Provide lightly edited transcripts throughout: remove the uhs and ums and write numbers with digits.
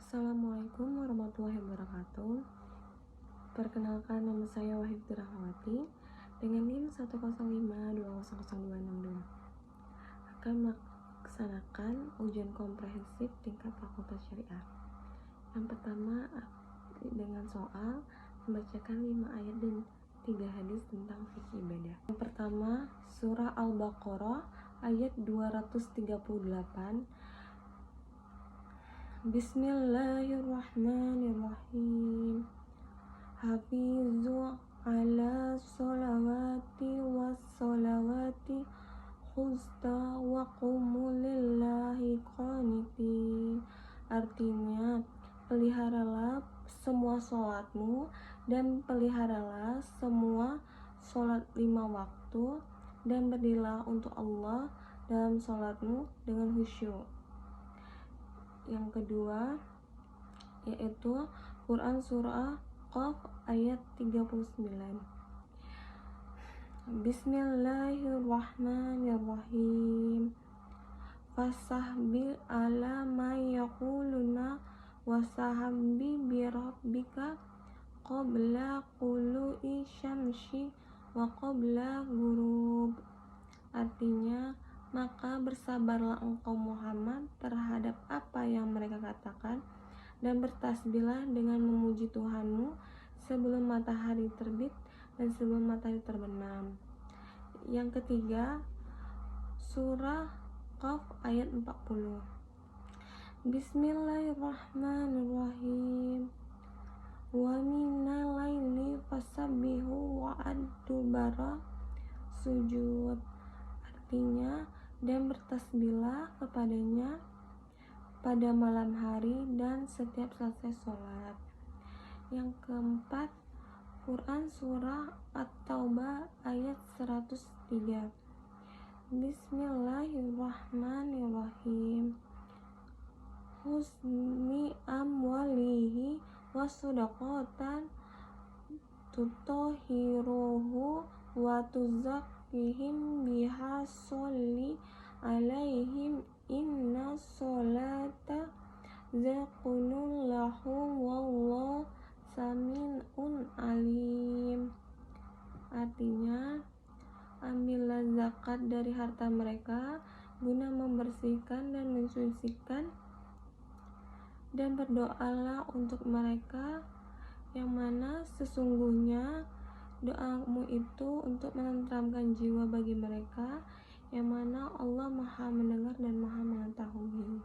Assalamualaikum warahmatullahi wabarakatuh. Perkenalkan, nama saya Wahid Rahmawati dengan NIM 105200262. Akan melaksanakan ujian komprehensif tingkat Fakultas Syariah. Yang pertama, dengan soal membacakan 5 ayat dan 3 hadis tentang fikih ibadah. Yang pertama, surah Al-Baqarah ayat 238. Bismillahirrahmanirrahim. Hafizu ala sholawati wassolawati khusta wa qumu lillahi qanitin. Artinya, peliharalah semua sholatmu dan peliharalah semua sholat 5 waktu dan berdirilah untuk Allah dalam sholatmu dengan khusyuk. Yang kedua yaitu Quran surah Qaf ayat 39. Bismillahirrahmanirrahim. Fasahbi ala ma yaquluna wasahabbi birabbika qabla qulu'i syamsi wa qabla ghurub. Artinya, maka bersabarlah engkau Muhammad terhadap apa yang mereka katakan dan bertasbihlah dengan memuji Tuhanmu sebelum matahari terbit dan sebelum matahari terbenam. Yang ketiga, surah Qaf ayat 40. Bismillahirrahmanirrahim. Wa minal laili fasabbihu wa adbara sujud. Artinya, dan bertasbihlah kepadanya pada malam hari dan setiap selesai sholat. Yang keempat, Quran surah At-Taubah ayat 103. Bismillahirrahmanirrahim. Husni amwalihi wasodaqatan tutohiruhu wa tuzakkihim biha sholli alaihim inna sholata zakunun lahum wallahu sami'un alim. Artinya, ambillah zakat dari harta mereka guna membersihkan dan mensucikan, dan berdoalah untuk mereka yang mana sesungguhnya doamu itu untuk menenteramkan jiwa bagi mereka, yang mana Allah Maha mendengar dan Maha mengetahui.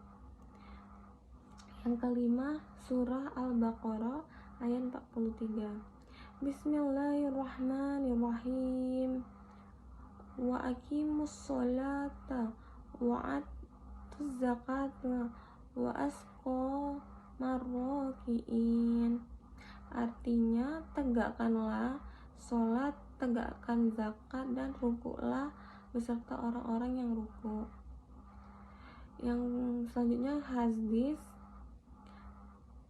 Yang kelima, surah Al-Baqarah ayat 43. Bismillahirrahmanirrahim. Wa aqimus sholata wa atuz zakata wa asqa marrokiin. Artinya, tegakkanlah sholat, tegakkan zakat, dan rukuklah beserta orang-orang yang ruku. Yang selanjutnya hadis.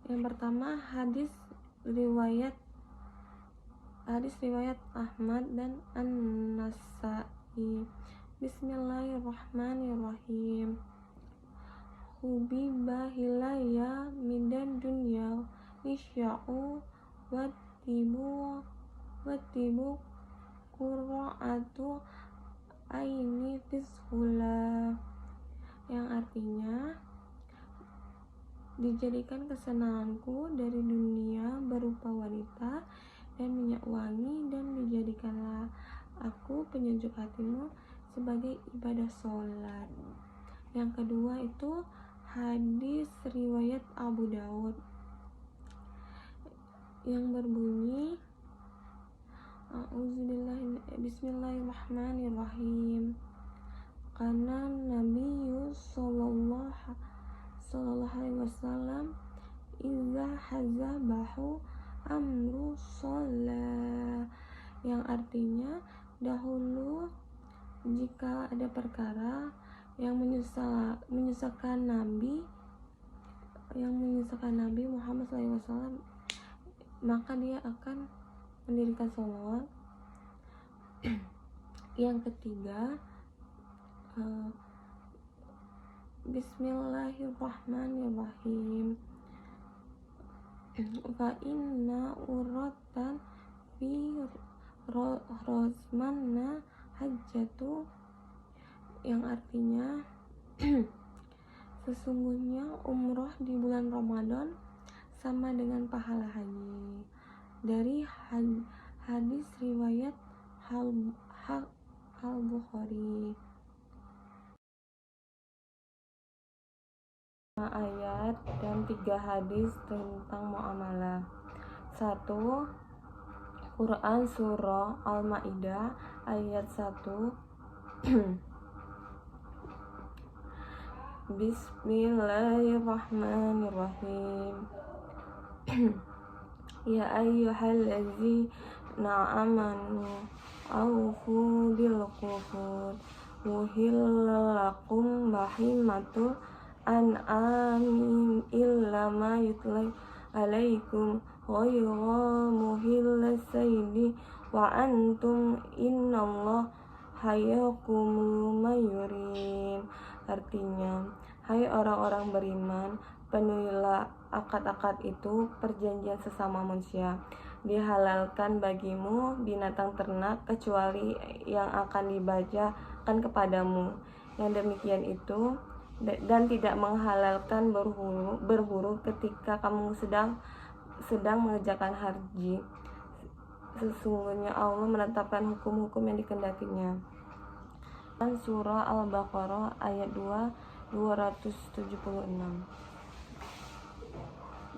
Yang pertama, hadis riwayat Ahmad dan An-Nasa'i. Bismillahirrahmanirrahim. Hubiba hilayya midan dunya isya'u watibu qura'atu aini fishula. Yang artinya, dijadikan kesenanganku dari dunia berupa wanita dan minyak wangi, dan dijadikanlah aku penyejuk hatimu sebagai ibadah sholat. Yang kedua itu hadis riwayat Abu Daud yang berbunyi Bismillahirrahmanirrahim. Karena Nabi sallallahu alaihi wasallam iza hazabahu amru sholat. Yang artinya, dahulu jika ada perkara yang menyusahkan Nabi Muhammad SAW, maka dia akan mendirikan sholawat. Yang ketiga, Bismillahirrahmanirrahim. fa inna uratan fi rozmanna hajjatu, yang artinya sesungguhnya umroh di bulan Ramadan sama dengan pahala haji. Dari hadis riwayat Al-Bukhari. Ayat dan 3 hadis tentang muamalah. 1. Quran Surah Al-Ma'idah ayat 1. Bismillahirrahmanirrahim. Ya ayyuhallazina amanu awfu bil qufur uhillalakum bahimatul an'ami illa ma yutla alaikum ghayra muhillas saidi wa antum innallah hayyakumul mayurin. Artinya, hai orang-orang beriman, penuhilah akad-akad itu, perjanjian sesama manusia. Dihalalkan bagimu binatang ternak kecuali yang akan dibacakan kepadamu. Yang demikian itu, dan tidak menghalalkan berburu ketika kamu sedang mengerjakan haji. Sesungguhnya Allah menetapkan hukum-hukum yang dikehendakinya. Surah Al-Baqarah ayat 276.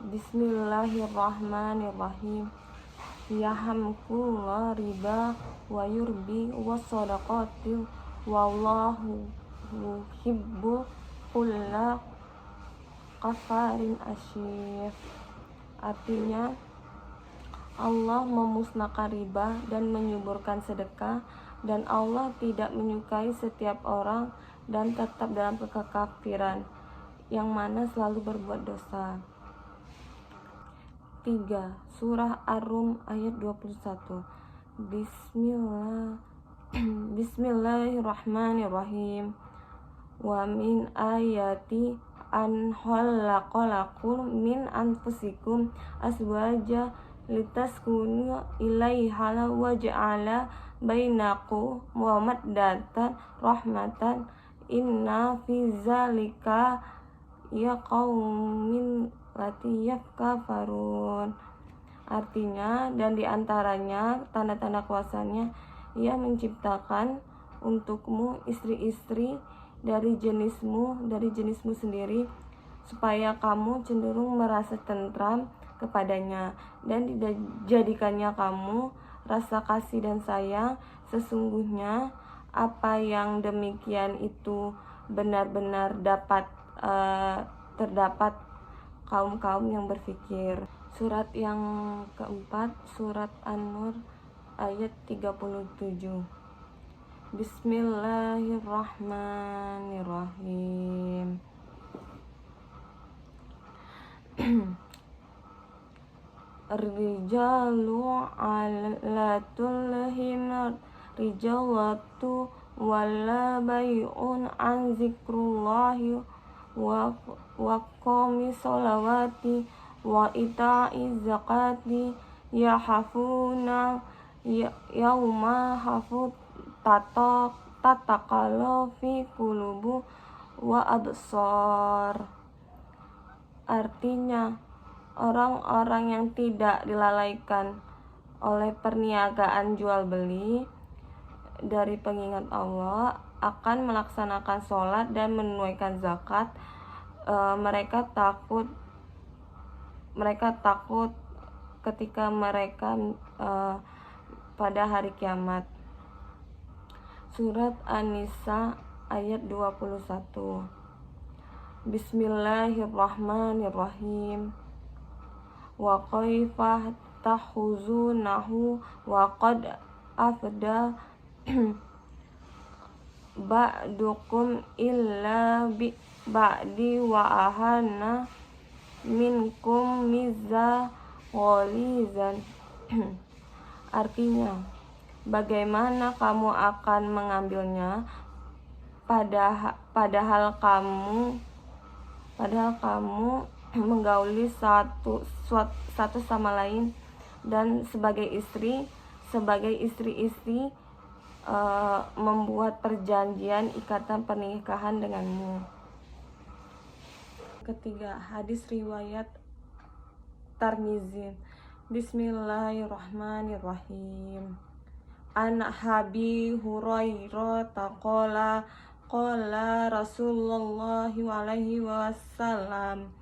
Bismillahirrahmanirrahim. Yahamkullah riba wa yurbi wassadaqati wallahu yuhibbul kulla kafarin asyir. Artinya, Allah memusnahkan riba dan menyuburkan sedekah, dan Allah tidak menyukai setiap orang dan tetap dalam kekafiran yang mana selalu berbuat dosa. 3. Surah Ar-Rum ayat 21. Bismillahirrahmanirrahim. Wa min ayati an khalaqalakum min anfusikum azwaja litaskunu ilaiha wa ja'ala bainakum mawaddatan rahmatan inna fi zalika yaqaumin yafkafarun. Artinya, dan diantaranya tanda-tanda kuasanya, Ia menciptakan untukmu istri-istri dari jenismu sendiri, supaya kamu cenderung merasa tentram kepadanya, dan dijadikannya kamu rasa kasih dan sayang. Sesungguhnya apa yang demikian itu benar-benar terdapat kaum-kaum yang berfikir. Surat yang keempat, surat An-Nur ayat 37. Bismillahirrahmanirrahim. Rijalu ala tulhinar rijalatu wala bay'un an zikrullahi wa qami sholawati wa ita'i zakati yahafuna yauma hafut tatakalo fi kulubu wa absar. Artinya, orang-orang yang tidak dilalaikan oleh perniagaan jual beli dari pengingat Allah akan melaksanakan sholat dan menunaikan zakat. Mereka takut ketika mereka pada hari kiamat. Surat An-Nisa ayat 21. Bismillahirrahmanirrahim. Wa kaifa tahuzunahu wa qad afda ba'dukum illa ba'di wa ahana minkum mizza walizan. Artinya, bagaimana kamu akan mengambilnya padahal kamu menggauli satu sama lain, dan sebagai istri-istri membuat perjanjian ikatan pernikahan denganmu. Ketiga, hadis riwayat Tirmizi. Bismillahirrahmanirrahim. An Abi Hurairah qala qala Rasulullah alaihi wasallam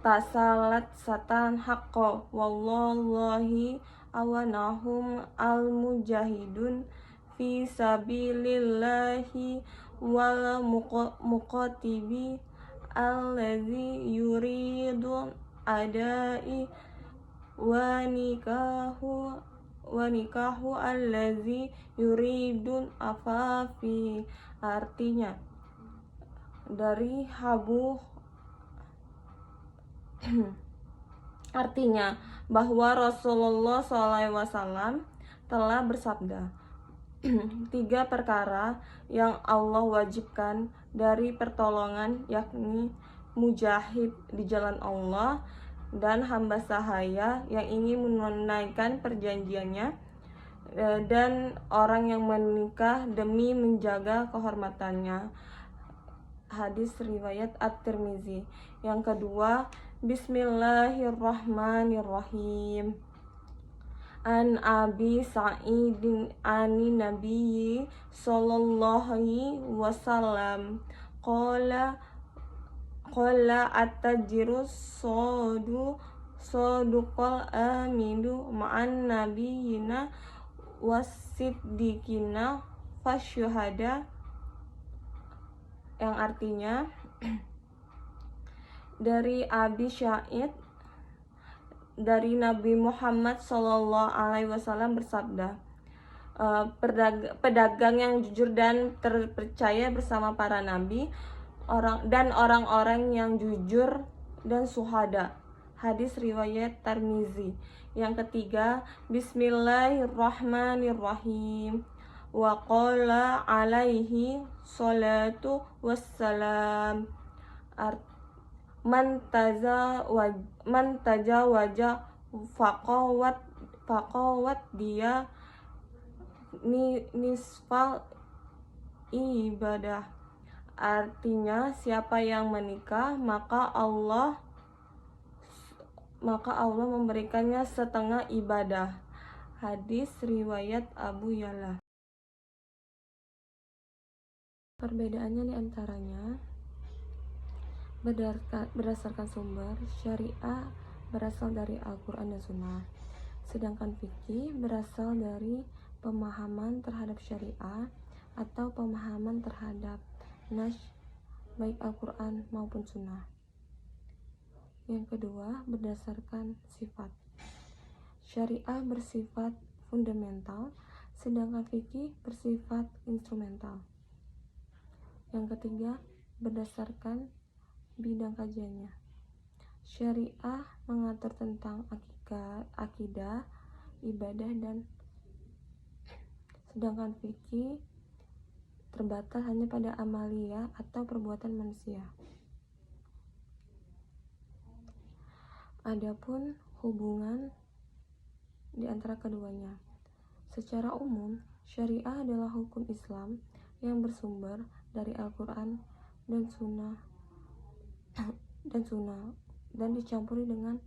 tasalat satan haqqo wallahi awanahum al mujahidun fi sabilillahi wal muqatibi allazi yuridu adai wa nikahu allazi yuridun afafi. Artinya dari artinya bahwa Rasulullah SAW telah bersabda, 3 perkara yang Allah wajibkan dari pertolongan, yakni mujahid di jalan Allah dan hamba sahaya yang ingin menunaikan perjanjiannya, dan orang yang menikah demi menjaga kehormatannya. Hadis riwayat At-Tirmizi. Yang kedua, Bismillahirrahmanirrahim. An Abi Sa'idin ani Nabiyyi sallallahu alaihi wasallam qala at-tajiru saduqal aminu ma'an nabiyyina wasiddiqina fasyuhada. Yang artinya dari Abi Sa'id dari Nabi Muhammad SAW bersabda, pedagang yang jujur dan terpercaya bersama para nabi dan orang-orang yang jujur dan syuhada. Hadis riwayat Tirmizi. Yang ketiga, Bismillahirrahmanirrahim. Wa qala alaihi salatu wassalam. Man tajawaja faqawat dia nisfal ibadah. Artinya, siapa yang menikah maka Allah memberikannya setengah ibadah. Hadis riwayat Abu Ya'la. Perbedaannya diantaranya berdasarkan sumber, syariah berasal dari Al-Quran dan Sunnah, sedangkan fikih berasal dari pemahaman terhadap syariah atau pemahaman terhadap nas baik Al-Quran maupun Sunnah. Yang kedua, berdasarkan sifat, syariah bersifat fundamental, sedangkan fikih bersifat instrumental. Yang ketiga, berdasarkan bidang kajiannya, syariah mengatur tentang akidah, ibadah, dan sedangkan fikih terbatas hanya pada amalia atau perbuatan manusia. Adapun hubungan di antara keduanya, secara umum syariah adalah hukum Islam yang bersumber dari Al-Quran dan Sunnah dan dicampuri dengan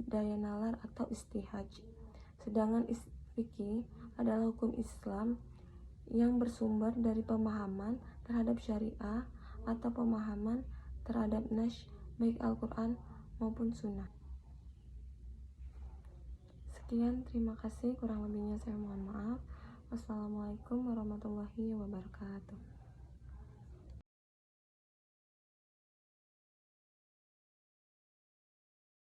daya nalar atau istihaj. Sedangkan fikih adalah hukum Islam yang bersumber dari pemahaman terhadap syariah atau pemahaman terhadap nas baik Al-Quran maupun Sunnah. Sekian, terima kasih. Kurang lebihnya saya mohon maaf. Wassalamualaikum warahmatullahi wabarakatuh.